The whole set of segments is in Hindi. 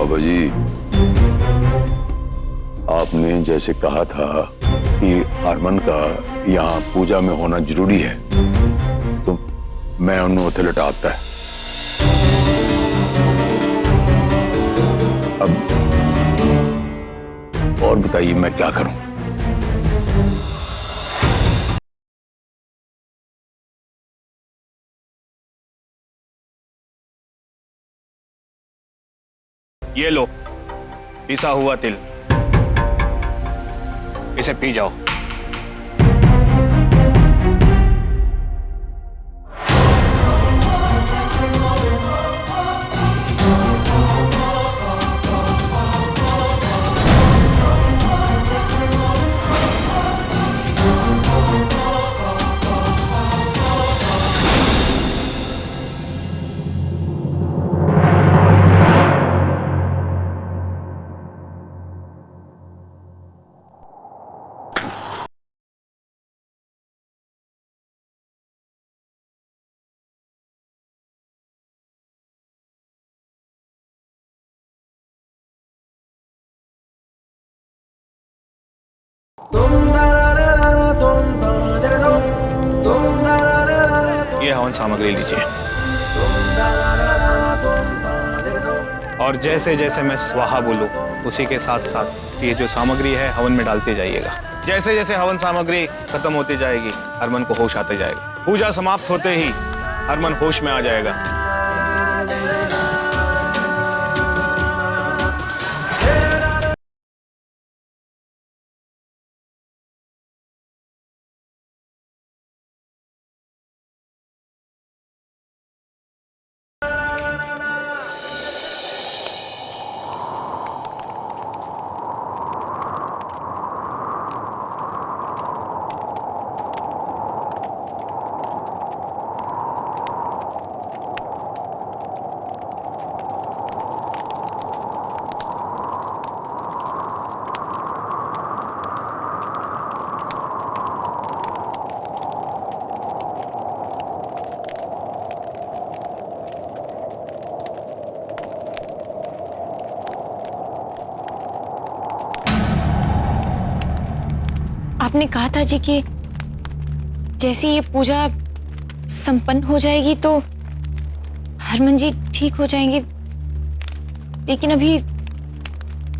बाबा जी, आपने जैसे कहा था कि हरमन का यहाँ पूजा में होना जरूरी है, तो मैं उन्हें उथे लटाता है। अब और बताइए मैं क्या करूं? ये लो पिसा हुआ तिल, इसे पी जाओ। ये हवन सामग्री लीजिए, और जैसे जैसे मैं स्वाहा बोलूं उसी के साथ साथ ये जो सामग्री है हवन में डालते जाइएगा। जैसे जैसे हवन सामग्री खत्म होती जाएगी हरमन को होश आते जाएगा। पूजा समाप्त होते ही हरमन होश में आ जाएगा। आपने कहा था जी कि जैसे ये पूजा संपन्न हो जाएगी तो हरमन जी ठीक हो जाएंगे, लेकिन अभी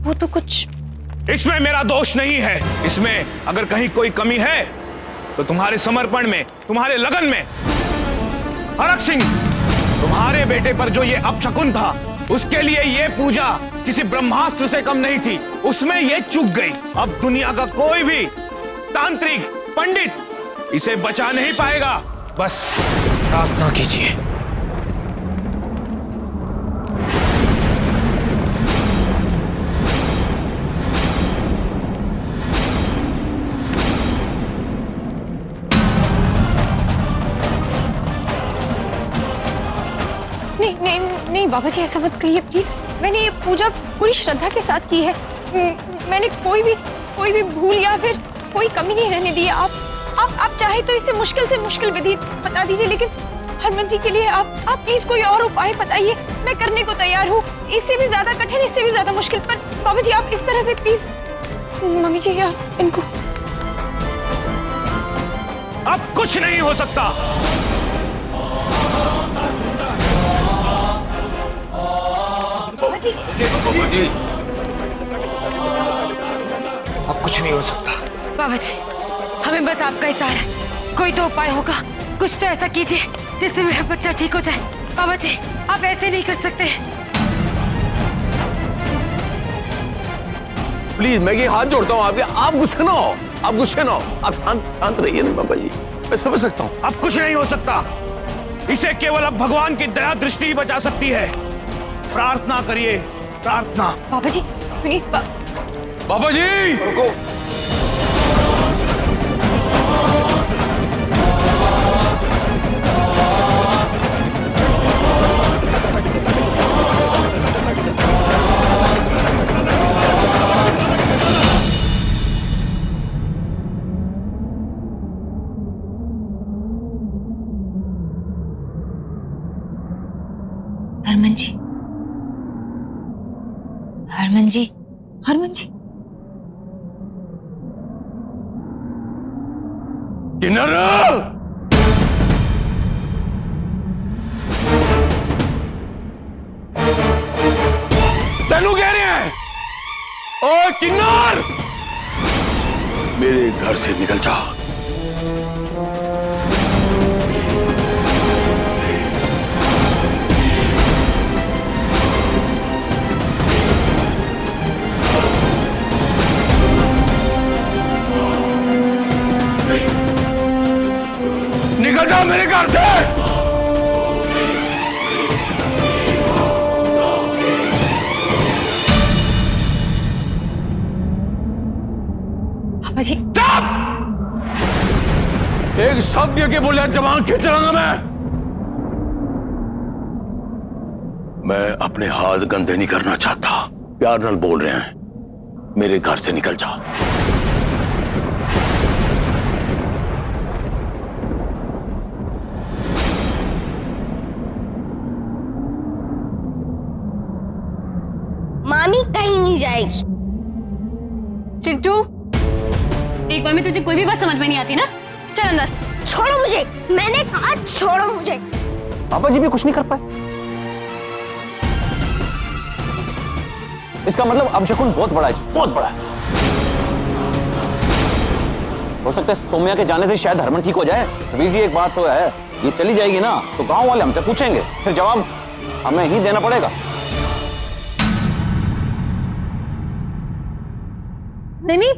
वो तो कुछ। इसमें मेरा दोष नहीं है। इसमें अगर कहीं कोई कमी है तो तुम्हारे समर्पण में, तुम्हारे लगन में। हरक सिंह, तुम्हारे बेटे पर जो ये अपशकुन था उसके लिए ये पूजा किसी ब्रह्मास्त्र से कम नहीं थी, उसमें ये चूक गई। अब दुनिया का कोई भी तांत्रिक पंडित इसे बचा नहीं पाएगा। बस प्रार्थना कीजिए। नहीं नहीं नहीं बाबा जी, ऐसा मत कहिए प्लीज। मैंने ये पूजा पूरी श्रद्धा के साथ की है। मैंने कोई भी भूल या फिर कोई कमी नहीं रहने दी है। आप चाहे तो इससे मुश्किल विधि बता दीजिए, लेकिन हरमन जी के लिए आप प्लीज कोई और उपाय बताइए। मैं करने को तैयार हूँ, इससे भी ज्यादा कठिन, इससे भी ज्यादा मुश्किल। पर बाबा जी आप इस तरह से प्लीज। मम्मी जी आप इनको। अब कुछ नहीं हो सकता। बाबा जी अब कुछ नहीं हो सकता। बाबा जी हमें बस आपका ही सहारा है। कोई तो उपाय होगा, कुछ तो ऐसा कीजिए जिससे मेरा बच्चा ठीक हो जाए। बाबा जी आप ऐसे नहीं कर सकते। प्लीज मैं ये हाथ जोड़ता हूँ आपके, आप गुस्से ना हो, आप गुस्से ना हो, आप शांत रहिए ना बाबा जी, मैं समझ सकता हूँ। अब कुछ नहीं हो सकता। इसे केवल अब भगवान की दया दृष्टि ही बचा सकती है। प्रार्थना करिए, प्रार्थना। बाबा जी सुनिए। बाबा जी रुको। हरमन जी हरमन जी, हरमन जी। किन्नर! तेनू कह रहे हैं, ओ किन्नर, मेरे घर से निकल जा। निकल जाओ मेरे घर से। पापा जी, चुप! एक शब्द के बोले जवान खींच रहा मैं अपने हाथ गंदे नहीं करना चाहता। प्यार नाल बोल रहे हैं, मेरे घर से निकल जा। मामी कहीं नहीं जाएगी। चिंटू, एक बार में तुझे कोई भी बात समझ में नहीं आती ना? चल अंदर। छोड़ो मुझे, मैंने कहा छोड़ो मुझे। पापा जी भी कुछ नहीं कर पाए। इसका मतलब अपशकुन बहुत बड़ा है, बहुत बड़ा है। हो सकता है सौम्या के जाने से शायद हरमन ठीक हो जाए। रवि जी, एक बात तो है, ये चली जाएगी ना तो गांव वाले हमसे पूछेंगे, फिर जवाब हमें ही देना पड़ेगा। नहीं नहीं,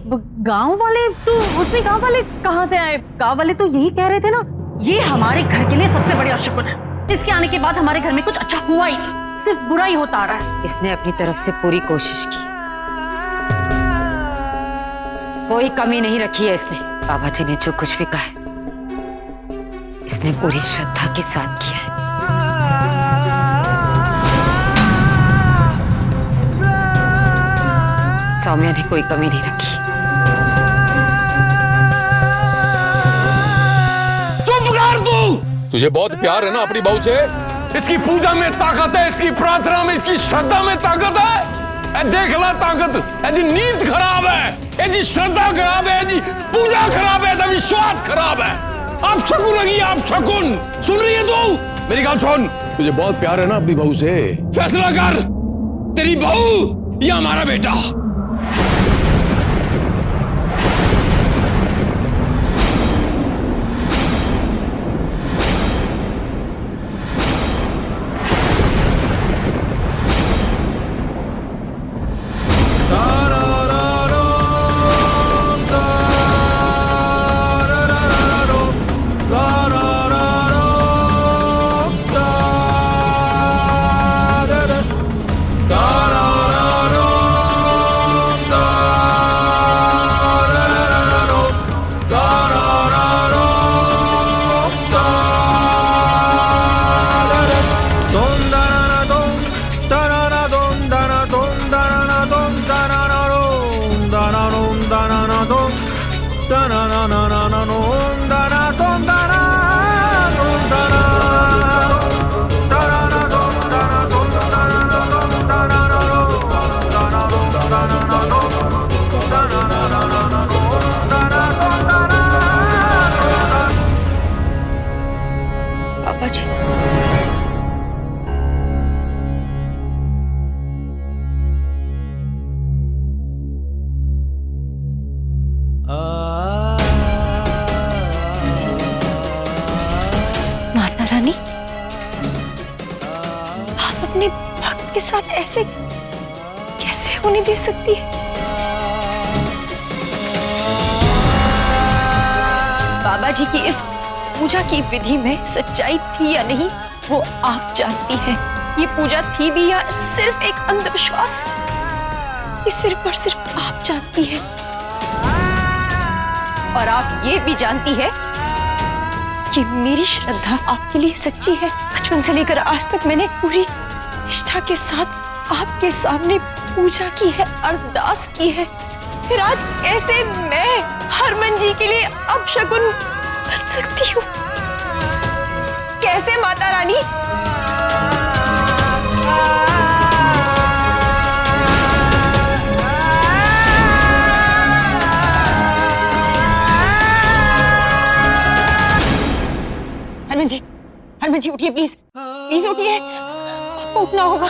गांव वाले तो उसमें गांव वाले कहां से आए? गांव वाले तो यही कह रहे थे ना, ये हमारे घर के लिए सबसे बड़ी अपशकुन है। इसके आने के बाद हमारे घर में कुछ अच्छा हुआ ही नहीं, सिर्फ बुरा ही होता आ रहा है। इसने अपनी तरफ से पूरी कोशिश की, कोई कमी नहीं रखी है इसने। बाबा जी ने जो कुछ भी कहा है, इसने पूरी श्रद्धा के साथ किया है। सौम्या ने कोई कमी नहीं रखी। चुप कर तू। तुझे बहुत प्यार है ना अपनी बहू से? इसकी पूजा में ताकत है, इसकी प्रार्थना में, इसकी श्रद्धा में ताकत है। देख ला ताकत, यदि नींद खराब है, यदि श्रद्धा खराब है, यदि पूजा खराब है, तो विश्वास खराब है। आप शकुन लगी, आप शकुन। सुन रही है तू? मेरी बात सुन। तुझे बहुत प्यार है ना अपनी बहू से? फैसला कर, तेरी बहू या हमारा बेटा। पापा जी, माता रानी, आप अपने भक्त के साथ ऐसे कैसे होने दे सकती है? बाबा जी की इस पूजा की विधि में सच्चाई थी या नहीं, वो आप जानती हैं। ये पूजा थी भी या सिर्फ एक अंधविश्वास, ये सिर्फ और सिर्फ आप जानती हैं। और आप ये भी जानती है कि मेरी श्रद्धा आपके लिए सच्ची है। बचपन से लेकर आज तक मैंने पूरी निष्ठा के साथ आपके सामने पूजा की है, अरदास की है। फिर आज कैसे मैं हरमन जी के लिए अपशकुन बन सकती हूँ? कैसे माता रानी? हरमन जी उठिए प्लीज, प्लीज उठिए, आपको उठना होगा।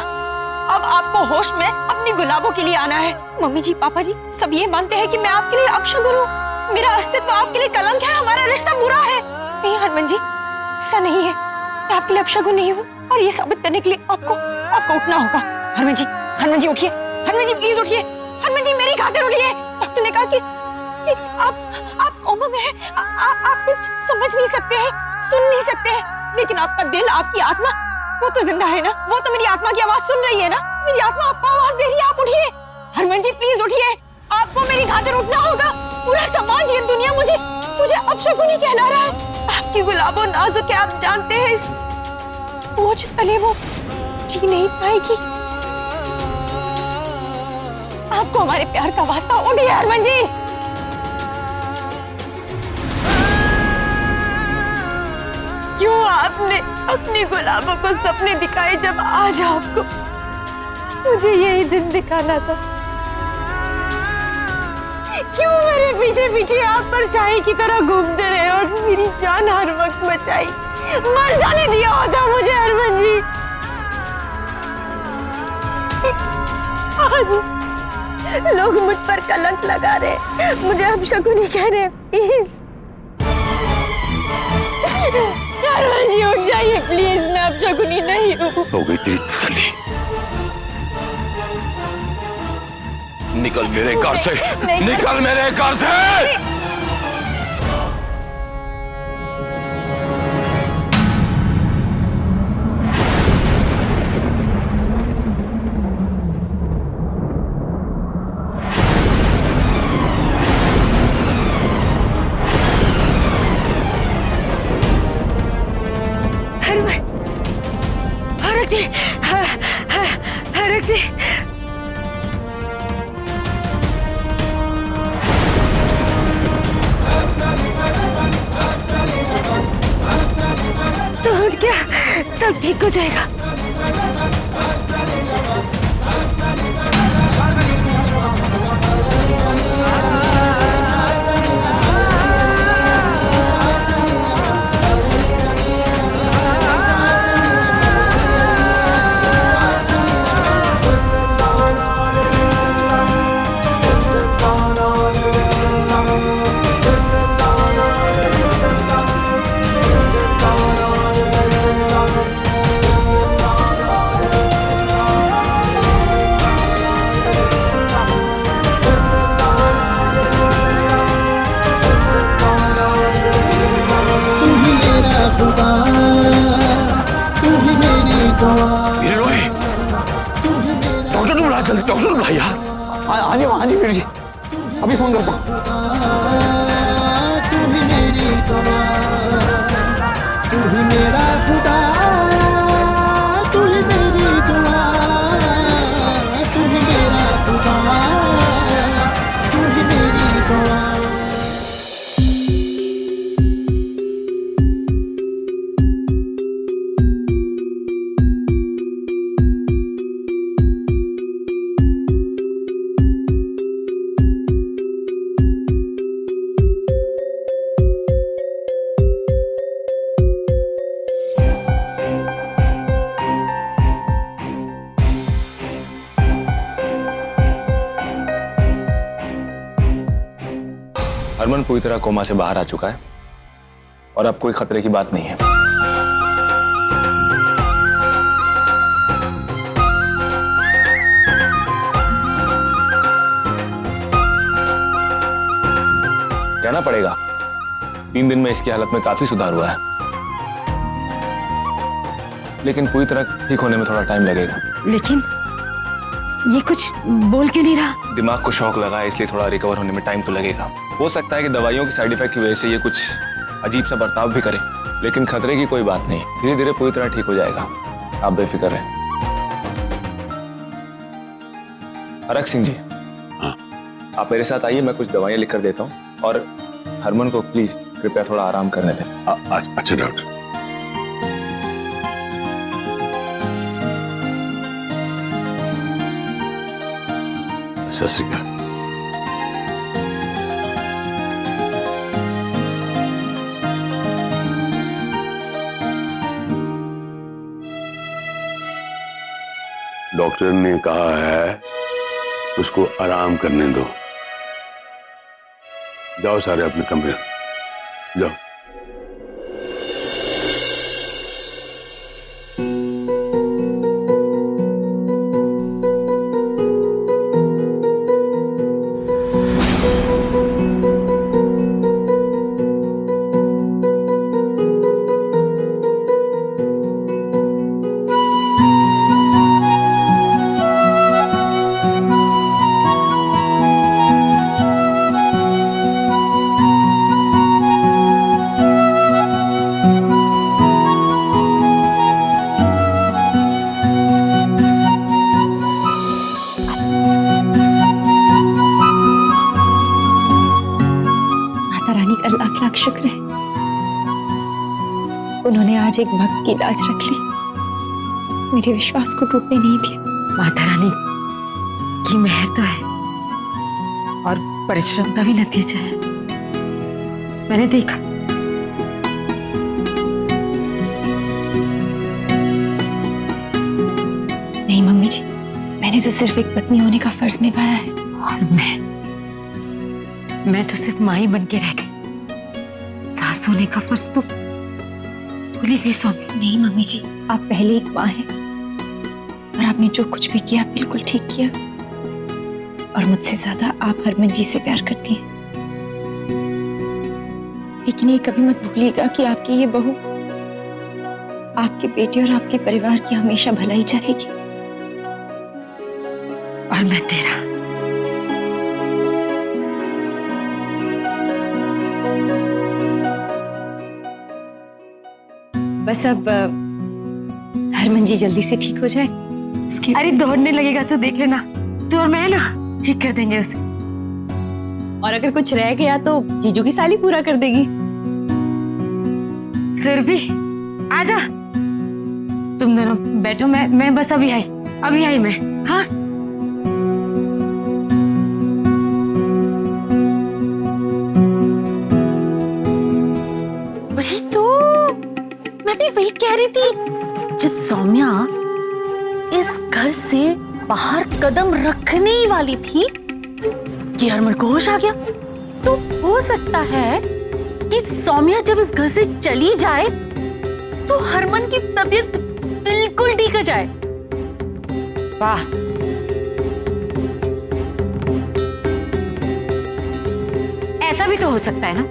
अब आपको होश में अपनी गुलाबों के लिए आना है। मम्मी जी, पापा जी सब ये मानते हैं कि मैं आपके लिए अपशगुन हूँ, मेरा अस्तित्व आपके लिए कलंक है, हमारा रिश्ता बुरा है। नहीं हरमन जी, ऐसा नहीं है, मैं आपके लिए अपशगुन नहीं हूँ, और ये साबित करने के लिए आपको उठना होगा। हरमन जी उठिए, हरमन जी प्लीज उठिए, हरमन जी मेरी खातिर उठिए। डॉक्टर ने कहा कि आप कोमा में हैं, आप कुछ समझ नहीं सकते हैं, सुन नहीं सकते हैं, लेकिन आपका दिल, आपकी आत्मा वो तो जिंदा है ना, वो तो मेरी आत्मा की आवाज सुन रही है ना, मेरी आत्मा आपको आवाज दे रही है, आप उठिए। हरमन जी प्लीज उठिए, आपको मेरी खातिर उठना होगा। पूरा समाज, ये दुनिया मुझे अपशगुन ही कहला रहा है। आपकी गुलाबों नाजुक है, आप जानते हैं, इस बोझ तले वो जी नहीं पाएगी। आपको हमारे प्यार का वास्ता, उठिए हरमन जी। क्यों आपने अपनी गुलाबों को सपने दिखाए जब आज आपको मुझे यही दिन दिखाना था? क्यों मेरे पीछे पीछे आप परछाई की तरह घूमते रहे और मेरी जान हर वक्त बचाई? मर जाने दिया होता मुझे हरमन जी। आज लोग मुझ पर कलंक लगा रहे, मुझे अपशगुन ही कह रहे। प्लीज हरमन जी उठ जाइए प्लीज, मैं अपशगुनी नहीं हूँ। हो गई तेरी तसल्ली, निकल मेरे घर से, निकल मेरे घर से। हरक जी, तो उठ गया, सब ठीक हो जाएगा। डॉक्टर बुला, जल्दी डॉक्टर बुला यार। हाँ जी वीर जी, अभी फोन करता हूँ। तू ही मेरी दुआ, तू ही मेरा खुदा, तू ही मेरी दुआ, तू ही मेरा खुदा, तू ही मेरी दुआ। हरमन पूरी तरह कोमा से बाहर आ चुका है और अब कोई खतरे की बात नहीं है। कहना पड़ेगा 3 दिन में इसकी हालत में काफी सुधार हुआ है, लेकिन पूरी तरह ठीक होने में थोड़ा टाइम लगेगा। लेकिन ये कुछ बोल क्यों नहीं रहा? दिमाग को शॉक लगा है, इसलिए थोड़ा रिकवर होने में टाइम तो लगेगा। हो सकता है कि दवाइयों के साइड इफेक्ट की वजह से ये कुछ अजीब सा बर्ताव भी करे, लेकिन खतरे की कोई बात नहीं, धीरे धीरे पूरी तरह ठीक हो जाएगा, आप बेफिक्र रहें। हरक सिंह जी, हाँ? आप मेरे साथ आइए, मैं कुछ दवाइयां लिख कर देता हूँ, और हरमन को प्लीज कृपया थोड़ा आराम करने दें। अच्छा डॉक्टर। सत श्री अकाल। डॉक्टर ने कहा है उसको आराम करने दो। जाओ सारे अपने कमरे जाओ। लाख लाख शुक्र है, उन्होंने आज एक भक्त की लाज रख ली, मेरे विश्वास को टूटने नहीं दिया। माता रानी की मेहर तो है और परिश्रम का भी नतीजा है, मैंने देखा। नहीं मम्मी जी, मैंने तो सिर्फ एक पत्नी होने का फर्ज निभाया है। और मैं तो सिर्फ माँ ही बन के रह गई, सास होने का फर्ज तो भूल ही गई सौम्या। नहीं मम्मी जी, आप पहले एक माँ हैं और आपने जो कुछ भी किया बिल्कुल ठीक किया, और मुझसे ज्यादा आप हरमन जी से प्यार करती हैं। लेकिन ये कभी मत भूलिएगा कि आपकी ये बहू आपके बेटे और आपके परिवार की हमेशा भलाई चाहेगी। और मैं तेरा। बस अब हरमन जी जल्दी से ठीक हो जाए, उसके अरे दौड़ने लगेगा तो देख लेना, तू और मैं ना ठीक कर देंगे उसे। और अगर कुछ रह गया तो जीजू की साली पूरा कर देगी। सुरभि आजा, तुम दोनों बैठो, मैं बस अभी आई मैं। हाँ वही तो मैं भी वही कह रही थी, जब सौम्या इस घर से बाहर कदम रखने ही वाली थी कि हरमन को होश आ गया। तो हो सकता है कि सौम्या जब इस घर से चली जाए तो हरमन की तबीयत बिल्कुल ठीक हो जाए। वाह, ऐसा भी तो हो सकता है ना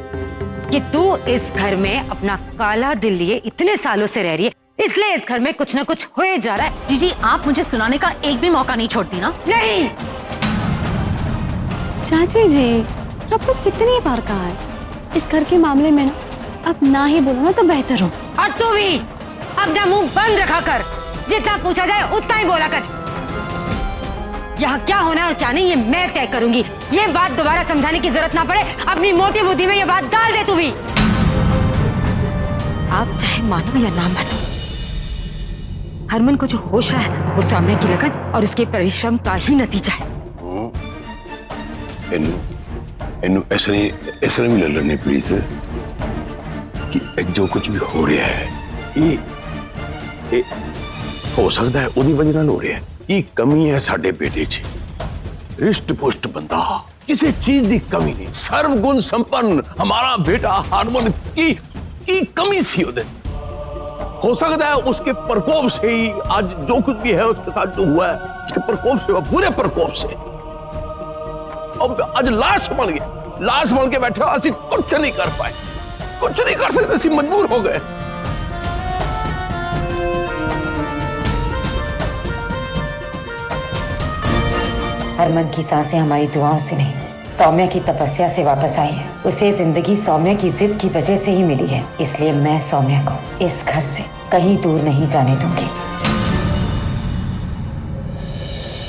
कि तू इस घर में अपना काला दिल लिए इतने सालों से रह रही है, इसलिए इस घर में कुछ ना कुछ होए जा रहा है। जीजी, आप मुझे सुनाने का एक भी मौका नहीं छोड़ती ना। नहीं चाची जी, आपको कितनी बार कहा है इस घर के मामले में ना आप ना ही बोलो ना तो बेहतर हो। और तू भी अपना मुंह बंद रखा कर, जितना पूछा जाए उतना ही बोला कर। यहाँ क्या होना है और क्या नहीं ये मैं तय करूंगी। ये बात दोबारा समझाने की जरूरत ना पड़े, अपनी मोटी बुद्धि में ये बात डाल दे तू भी। आप चाहे मानो या ना मानो, हरमन को जो होश है वो सौम्या की लगन और उसके परिश्रम का ही नतीजा है। इन्नू ऐसा नहीं लड़ने प्लीज कि जो कुछ भी हो रहा है ये हो सकता है उदी वजह नाल हो रहा है। ये कमी है साडे बेटे च, रिष्ट पुष्ट बंदा, किसी चीज की कमी नहीं, सर्वगुण संपन्न हमारा बेटा हरमन की कमी सी उदे। हो सकता है उसके प्रकोप से ही आज जो कुछ भी है उसके साथ जो हुआ है, उसके प्रकोप से, बुरे प्रकोप से अब आज लाश बन के बैठे, असि कुछ नहीं कर पाए, कुछ नहीं कर सकते, असि मजबूर हो गए। हरमन की सांसें हमारी दुआओं से नहीं, सौम्या की तपस्या से वापस आई है। उसे जिंदगी सौम्या की जिद की वजह से ही मिली है, इसलिए मैं सौम्या को इस घर से कहीं दूर नहीं जाने दूंगी।